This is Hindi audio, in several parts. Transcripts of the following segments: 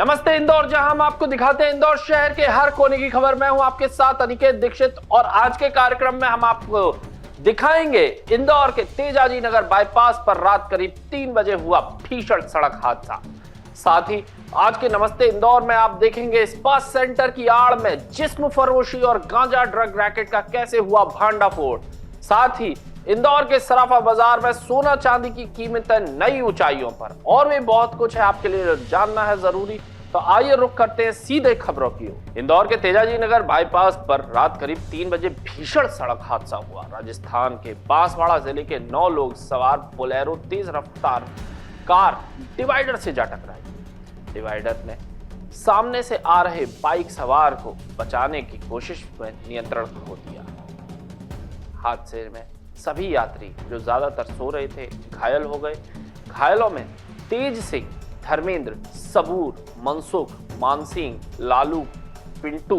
नमस्ते इंदौर, जहां हम आपको दिखाते हैं इंदौर शहर के हर कोने की खबर। मैं हूं आपके साथ अनिकेत दीक्षित और आज के कार्यक्रम में हम आपको दिखाएंगे इंदौर के तेजाजी नगर बाईपास पर रात करीब 3 बजे हुआ भीषण सड़क हादसा। साथ ही आज के नमस्ते इंदौर में आप देखेंगे स्पा सेंटर की आड़ में जिस्म फरोशी और गांजा ड्रग रैकेट का कैसे हुआ भांडाफोड़। साथ ही इंदौर के सराफा बाजार में सोना चांदी की कीमतें नई ऊंचाइयों पर, और भी बहुत कुछ है आपके लिए जानना है जरूरी। तो आइए रुक करते हैं सीधे खबरों की ओर। इंदौर के तेजाजी नगर बाईपास पर रात करीब 3 बजे भीषण सड़क हादसा हुआ। राजस्थान के बांसवाड़ा जिले के 9 लोग सवार बोलेरो तेज रफ्तार कार डिवाइडर से जा टकराई। डिवाइडर ने सामने से आ रहे बाइक सवार को बचाने की कोशिश में नियंत्रण खो दिया। हादसे में सभी यात्री जो ज्यादातर सो रहे थे घायल हो गए। घायलों में तेज सिंह, धर्मेंद्र, सबूर, मनसुख, मानसिंह, लालू, पिंटू,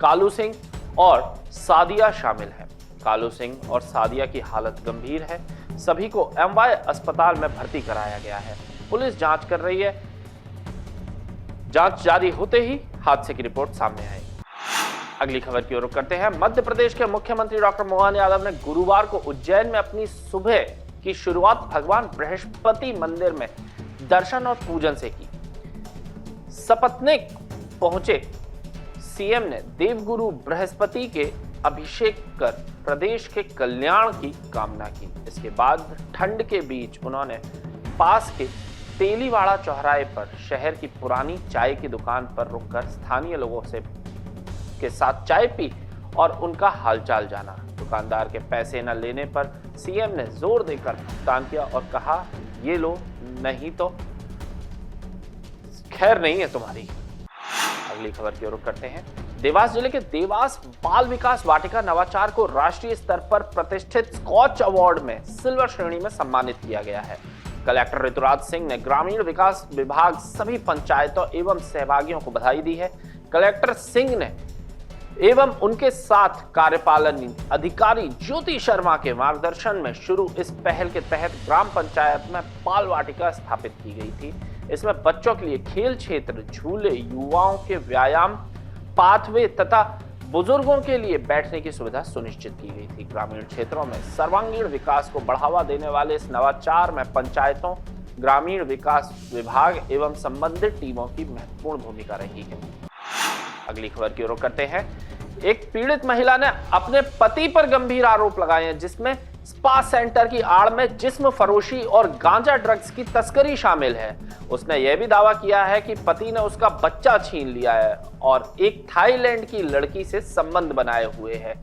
कालू सिंह और सादिया शामिल है। कालू सिंह और सादिया की हालत गंभीर है। सभी को एमवाय अस्पताल में भर्ती कराया गया है। पुलिस जांच कर रही है। जांच जारी होते ही हादसे की रिपोर्ट सामने आई। अगली खबर की ओर रुख करते हैं। मध्य प्रदेश के मुख्यमंत्री डॉक्टर मोहन यादव ने गुरुवार को उज्जैन में अपनी सुबह की शुरुआत भगवान बृहस्पति मंदिर में दर्शन और पूजन से की। सपत्नीक पहुंचे सीएम ने देवगुरु बृहस्पति के अभिषेक कर प्रदेश के कल्याण की कामना की। इसके बाद ठंड के बीच उन्होंने पास के तेलीवाड़ा चौराहे पर शहर की पुरानी चाय की दुकान पर रुककर स्थानीय लोगों के साथ चाय पी और उनका हालचाल जाना। दुकानदार के पैसे न लेने पर सीएम ने जोर देकर भुगतान किया और कहा, ये लो, नहीं तो खैर नहीं है तुम्हारी। अगली खबर की ओर रुख करते हैं। देवास जिले के देवास बाल विकास वाटिका नवाचार को राष्ट्रीय स्तर पर प्रतिष्ठित स्कॉच अवार्ड में सिल्वर श्रेणी में सम्मानित किया गया है। कलेक्टर ऋतुराज सिंह ने ग्रामीण विकास विभाग सभी पंचायतों एवं सहभागियों को बधाई दी है। कलेक्टर सिंह ने एवं उनके साथ कार्यपालन अधिकारी ज्योति शर्मा के मार्गदर्शन में शुरू इस पहल के तहत ग्राम पंचायत में बाल वाटिका स्थापित की गई थी। इसमें बच्चों के लिए खेल क्षेत्र, झूले, युवाओं के व्यायाम पाथवे तथा बुजुर्गों के लिए बैठने की सुविधा सुनिश्चित की गई थी। ग्रामीण क्षेत्रों में सर्वांगीण विकास को बढ़ावा देने वाले इस नवाचार में पंचायतों, ग्रामीण विकास विभाग एवं संबंधित टीमों की महत्वपूर्ण भूमिका रही है। अगली खबर की ओर रुख करते हैं। एक पीड़ित महिला ने अपने पति पर गंभीर आरोप लगाए हैं, जिसमें स्पा सेंटर की आड़ में जिस्म फरोशी और गांजा ड्रग्स की तस्करी शामिल है। उसने यह भी दावा किया है कि पति ने उसका बच्चा छीन लिया है और एक थाईलैंड की लड़की से संबंध बनाए हुए है।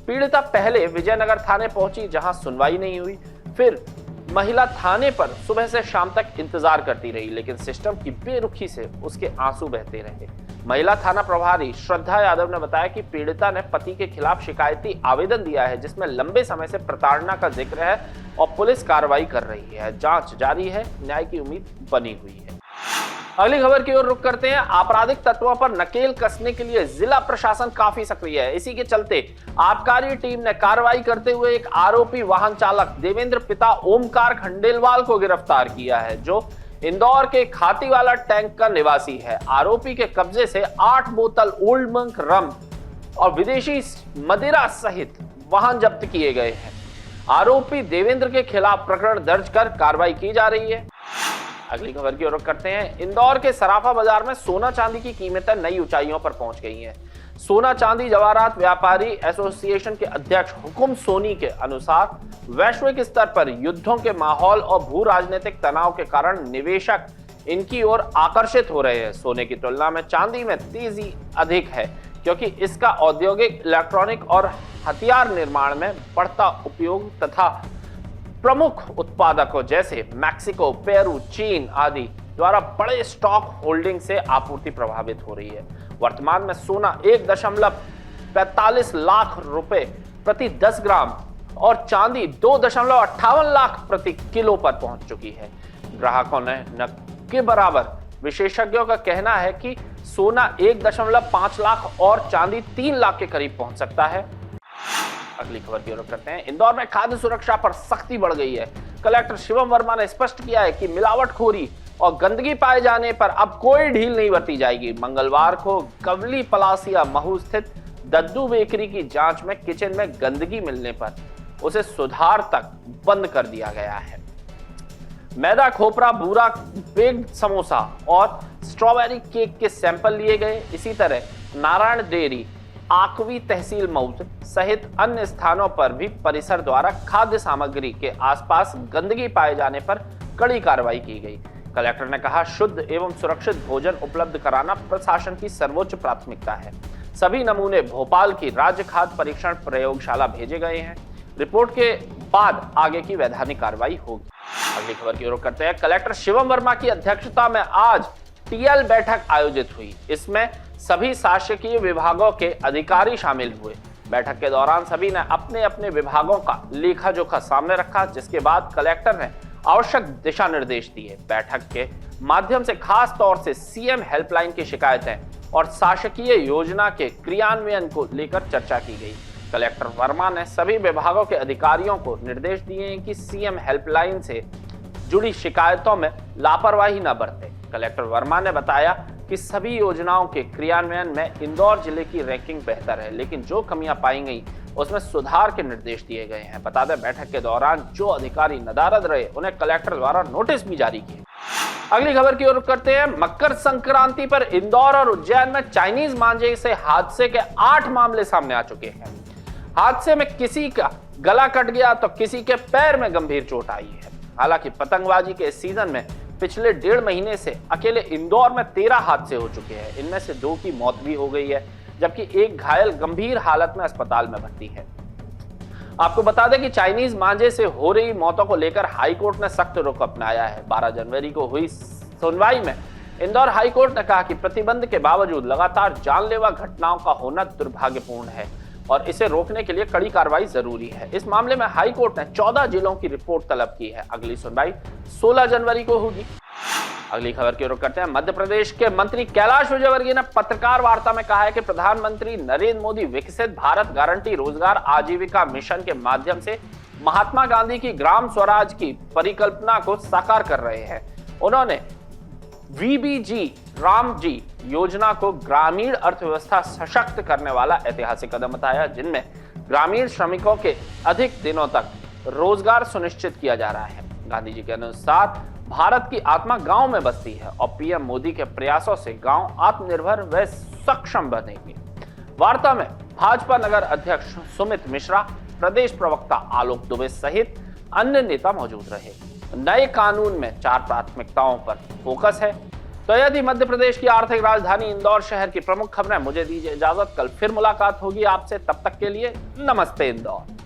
पीड़िता पहले विजयनगर थाने पहुंची, जहां सुनवाई नहीं हुई। फिर महिला थाने पर सुबह से शाम तक इंतजार करती रही, लेकिन सिस्टम की बेरुखी से उसके आंसू बहते रहे। महिला थाना प्रभारी श्रद्धा यादव ने बताया कि पीड़िता ने पति के खिलाफ शिकायती आवेदन दिया है, जिसमें लंबे समय से प्रताड़ना का जिक्र है और पुलिस कार्रवाई कर रही है। जांच जारी है, न्याय की उम्मीद बनी हुई है। अगली खबर की ओर रुख करते हैं। आपराधिक तत्वों पर नकेल कसने के लिए जिला प्रशासन काफी सक्रिय है। इसी के चलते आबकारी टीम ने कार्रवाई करते हुए एक आरोपी वाहन चालक देवेंद्र पिता ओमकार खंडेलवाल को गिरफ्तार किया है, जो इंदौर के खातीवाला टैंक का निवासी है। आरोपी के कब्जे से 8 बोतल ओल्ड मंक रम और विदेशी मदिरा सहित वाहन जब्त किए गए हैं। आरोपी देवेंद्र के खिलाफ प्रकरण दर्ज कर कार्रवाई की जा रही है। अगली खबर की ओर रुख करते हैं। इंदौर के सराफा बाजार में सोना चांदी की कीमतें नई ऊंचाइयों पर पहुंच गई हैं। सोना चांदी जवाहरात व्यापारी एसोसिएशन के अध्यक्ष हुकुम सोनी के अनुसार वैश्विक स्तर पर युद्धों के माहौल और भू राजनीतिक तनाव के कारण निवेशक इनकी ओर आकर्षित हो रहे हैं। सोने की तुलना में चांदी में तेजी अधिक है, क्योंकि इसका औद्योगिक, इलेक्ट्रॉनिक और हथियार निर्माण में बढ़ता उपयोग तथा प्रमुख उत्पादकों जैसे मैक्सिको, पेरू, चीन आदि द्वारा बड़े स्टॉक होल्डिंग से आपूर्ति प्रभावित हो रही है। वर्तमान में सोना 1.45 लाख रुपए प्रति 10 ग्राम और चांदी 2.58 लाख प्रति किलो पर पहुंच चुकी है। ग्राहकों ने न के बराबर विशेषज्ञों का कहना है कि सोना 1.5 लाख और चांदी 3 लाख के करीब पहुंच सकता है। अगली खबर की ओर करते हैं। इंदौर में खाद्य सुरक्षा पर सख्ती बढ़ गई है। कलेक्टर शिवम वर्मा ने स्पष्ट किया है कि मिलावटखोरी और गंदगी पाए जाने पर अब कोई ढील नहीं बरती जाएगी। मंगलवार को कवली पलासिया महू स्थित दद्दू बेकरी की जांच में किचन में गंदगी मिलने पर उसे सुधार तक बंद कर दिया गया है। मैदा, खोपरा, बूरा, बेक्ड समोसा और स्ट्रॉबेरी केक के सैंपल लिए गए। इसी तरह नारायण डेयरी, आकवी तहसील मऊद सहित अन्य स्थानों पर भी परिसर द्वारा खाद्य सामग्री के आसपास गंदगी पाए जाने पर कड़ी कार्रवाई की गई। कलेक्टर ने कहा, शुद्ध एवं सुरक्षित भोजन उपलब्ध कराना प्रशासन की सर्वोच्च प्राथमिकता है। सभी नमूने भोपाल की राज्य खाद्य परीक्षण प्रयोगशाला भेजे गए हैं। रिपोर्ट के बाद आगे की वैधानिक कार्रवाई होगी। अगली खबर की ओर करते हैं। कलेक्टर शिवम वर्मा की अध्यक्षता में आज टीएल बैठक आयोजित हुई। इसमें सभी शासकीय विभागों के अधिकारी शामिल हुए। बैठक के दौरान सभी ने अपने अपने विभागों का लेखा जोखा सामने रखा, जिसके बाद कलेक्टर ने आवश्यक दिशा निर्देश दिए। बैठक के माध्यम से खास तौर से सीएम हेल्पलाइन की शिकायतें और शासकीय योजना के क्रियान्वयन को लेकर चर्चा की गई। कलेक्टर वर्मा ने सभी विभागों के अधिकारियों को निर्देश दिए हैं कि सीएम हेल्पलाइन से जुड़ी शिकायतों में लापरवाही न बरतें। कलेक्टर वर्मा ने बताया कि सभी योजनाओं के क्रियान्वयन में इंदौर जिले की रैंकिंग बेहतर है, लेकिन जो कमियां पाई गई उसमें सुधार के निर्देश दिए गए हैं। बता दें, बैठक के दौरान जो अधिकारी नदारद रहे उन्हें कलेक्टर द्वारा नोटिस भी जारी किए। अगली खबर की ओर करते हैं। मकर संक्रांति पर इंदौर और उज्जैन में चाइनीज मांझे से हादसे के 8 मामले सामने आ चुके हैं। हादसे में किसी का गला कट गया तो किसी के पैर में गंभीर चोट आई है। हालांकि पतंगबाजी के सीजन में पिछले 1.5 महीने से अकेले इंदौर में 13 हादसे हो चुके हैं। इनमें से 2 की मौत भी हो गई है, जबकि एक घायल गंभीर हालत में अस्पताल में भर्ती है। आपको बता दें कि चाइनीज मांझे से हो रही मौतों को लेकर हाईकोर्ट ने सख्त रुख अपनाया है। 12 जनवरी को हुई सुनवाई में इंदौर हाईकोर्ट ने कहा कि प्रतिबंध के बावजूद लगातार जानलेवा घटनाओं का होना दुर्भाग्यपूर्ण है और इसे रोकने के लिए कड़ी कार्रवाई जरूरी है। इस मामले में हाईकोर्ट ने 14 जिलों की रिपोर्ट तलब की है। अगली सुनवाई 16 जनवरी को होगी। अगली खबर की ओर करते हैं। मध्य प्रदेश के मंत्री कैलाश विजयवर्गीय ने पत्रकार वार्ता में कहा है कि प्रधानमंत्री नरेंद्र मोदी विकसित भारत गारंटी रोजगार आजीविका मिशन के माध्यम से महात्मा गांधी की ग्राम स्वराज की परिकल्पना को साकार कर रहे हैं। उन्होंने वीबीजी रामजी योजना को ग्रामीण अर्थव्यवस्था सशक्त करने वाला ऐतिहासिक कदम बताया, जिनमें ग्रामीण श्रमिकों के अधिक दिनों तक रोजगार सुनिश्चित किया जा रहा है। गांधी जी के अनुसार भारत की आत्मा गांव में बसती है और पीएम मोदी के प्रयासों से गांव आत्मनिर्भर व सक्षम बनेंगे। वार्ता में भाजपा नगर अध्यक्ष सुमित मिश्रा, प्रदेश प्रवक्ता आलोक दुबे सहित अन्य नेता मौजूद रहे। नए कानून में 4 प्राथमिकताओं पर फोकस है। तो यदि मध्य प्रदेश की आर्थिक राजधानी इंदौर शहर की प्रमुख खबरें, मुझे दीजिए इजाजत। कल फिर मुलाकात होगी आपसे, तब तक के लिए नमस्ते इंदौर।